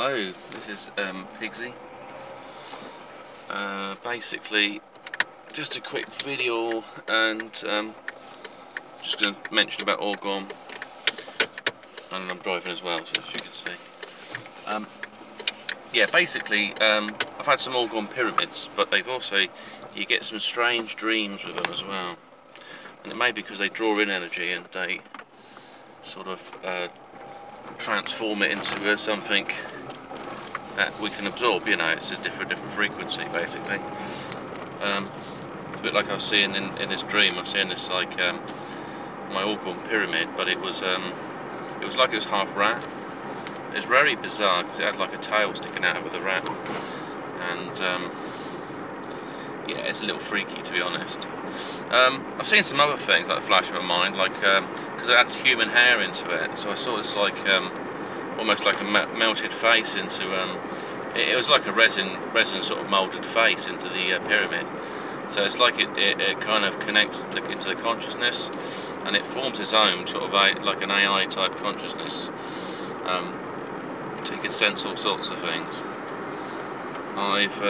Hello, this is Pigsy. Basically, just a quick video, and just going to mention about Orgon, and I'm driving as well, so as you can see. Yeah, basically, I've had some Orgon pyramids, but they've also, you get some strange dreams with them as well, and it may be because they draw in energy and they sort of transform it into something that we can absorb. You know, it's a different frequency basically. It's a bit like I was seeing in this dream. I was seeing this like my Orgon pyramid, but it was like it was half rat. It was very bizarre because it had like a tail sticking out of the rat, and yeah, it's a little freaky, to be honest. I've seen some other things like flash in my mind, like because it had human hair into it, so I saw this like almost like a melted face into it was like a resin sort of moulded face into the pyramid. So it's like it kind of connects into the consciousness, and it forms its own sort of like an AI type consciousness. So you can sense all sorts of things. I've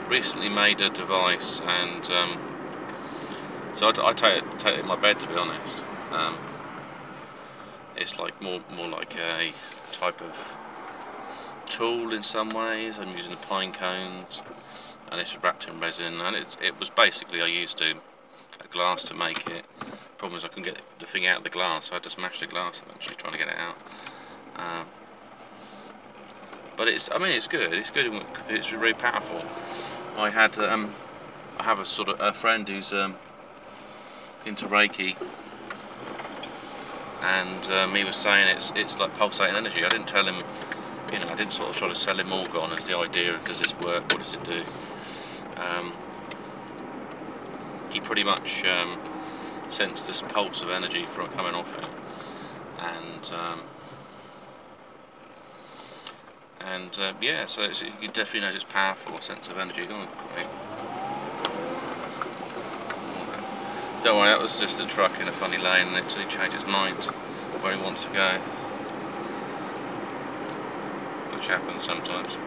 recently made a device, and so I take it in my bed, to be honest. It's like more like a type of tool in some ways. I'm using the pine cones, and it's wrapped in resin, and it was basically, I used a glass to make it. Problem is I couldn't get the thing out of the glass, so I had to smash the glass eventually trying to get it out. But I mean it's good. It's good. It's very powerful. I have a sort of a friend who's into Reiki, and he was saying it's like pulsating energy. I didn't tell him, you know, I didn't sort of try to sell him Orgon as the idea of, does this work, what does it do. He pretty much sensed this pulse of energy from coming off it, and yeah, so you definitely know it's powerful sense of energy. Oh, great. Don't worry, that was just a truck in a funny lane, and until he changed his mind where he wants to go, which happens sometimes.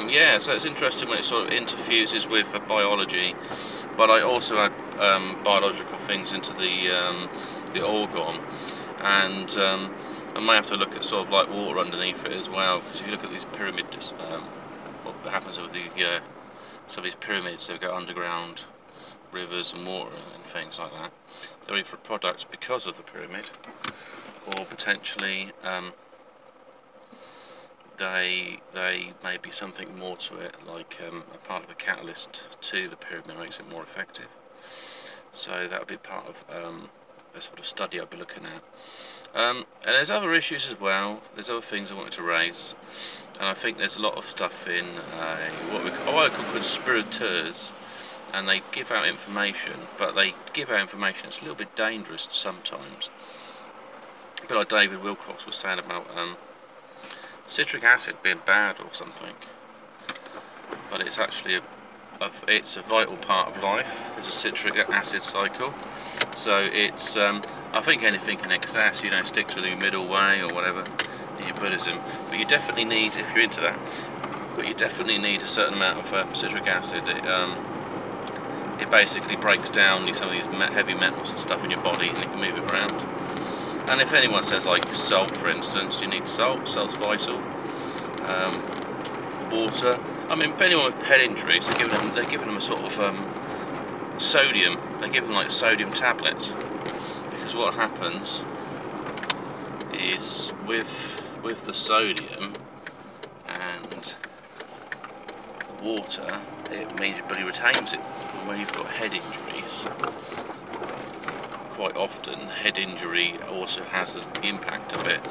Yeah, so it's interesting when it sort of interfuses with biology, but I also add biological things into the Orgon, and I may have to look at sort of like water underneath it as well, because if you look at these pyramids, what happens with the some of these pyramids, they go underground rivers and water and things like that. They're either products because of the pyramid, or potentially they may be something more to it, like a part of a catalyst to the pyramid, makes it more effective. So that would be part of a sort of study I'll be looking at. And there's other issues as well. There's other things I wanted to raise, and I think there's a lot of stuff in what I call conspirators, and they give out information, but they give out information that's a little bit dangerous sometimes. A bit like David Wilcox was saying about citric acid being bad or something, but it's actually it's a vital part of life. There's a citric acid cycle, so it's I think anything in excess, you know, sticks with you middle way or whatever in Buddhism, but you definitely need, if you're into that, but you definitely need a certain amount of citric acid. It basically breaks down some of these heavy metals and stuff in your body, and you can move it around. And if anyone says like salt, for instance, you need salt. Salt's vital. Water. I mean, for anyone with head injuries, they're giving them a sort of sodium. They give them like sodium tablets, because what happens is with the sodium and the water, it means your body retains it. And when you've got head injuries, quite often head injury also has the impact of it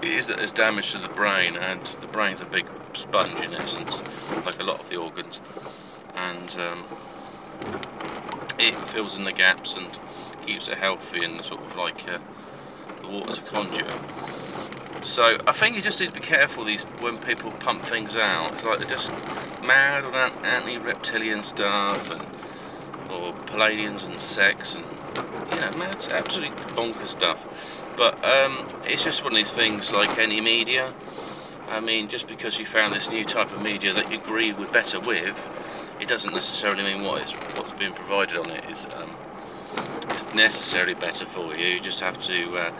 is that there's damage to the brain, and the brain's a big sponge in essence, like a lot of the organs, and it fills in the gaps and keeps it healthy, and sort of like the water's a conduit. So I think you just need to be careful when people pump things out. It's like they're just mad on anti-reptilian stuff, or Palladians and sex and You know, man, it's absolutely bonkers stuff. But it's just one of these things like any media. I mean, just because you found this new type of media that you agree with better with, it doesn't necessarily mean what's being provided on it is necessarily better for you. You just have to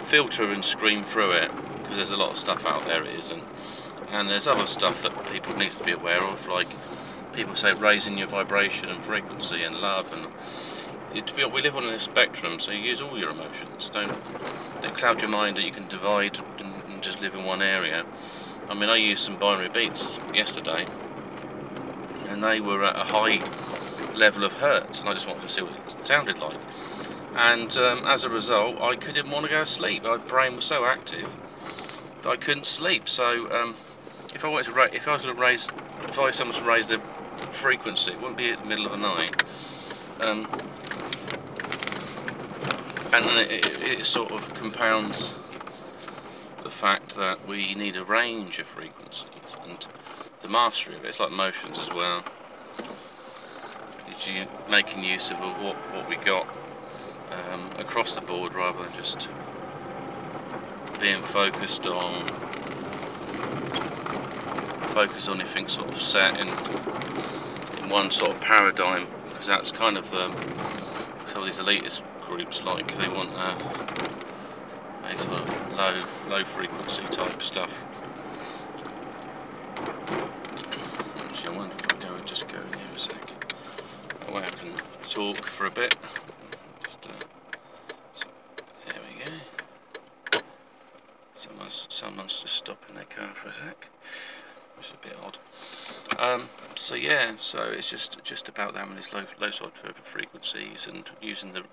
filter and screen through it, because there's a lot of stuff out there it isn't. And there's other stuff that people need to be aware of, like people say raising your vibration and frequency and love, and we live on a spectrum, so you use all your emotions. Don't cloud your mind that you can divide and just live in one area. I mean, I used some binary beats yesterday, and they were at a high level of hertz, and I just wanted to see what it sounded like. And as a result, I didn't want to go to sleep. My brain was so active that I couldn't sleep. So if I was going to raise, if I was someone to raise the frequency, it wouldn't be at the middle of the night. And then it sort of compounds the fact that we need a range of frequencies and the mastery of it. It's like motions as well. You making use of what we got across the board, rather than just being focused on anything sort of set in one sort of paradigm, because that's kind of some of these elitist groups like. They want a sort of low frequency type stuff. Actually, I wonder if I just go in here a sec. That way I can talk for a bit. There we go. Someone's just stopping their car for a sec, which is a bit odd. So yeah, so it's just about having these low side frequencies and using the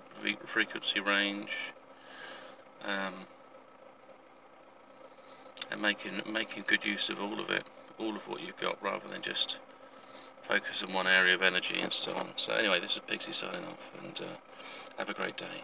frequency range, and making good use of all of it, all of what you've got, rather than just focus on one area of energy and so on. So anyway, this is Pixie signing off, and have a great day.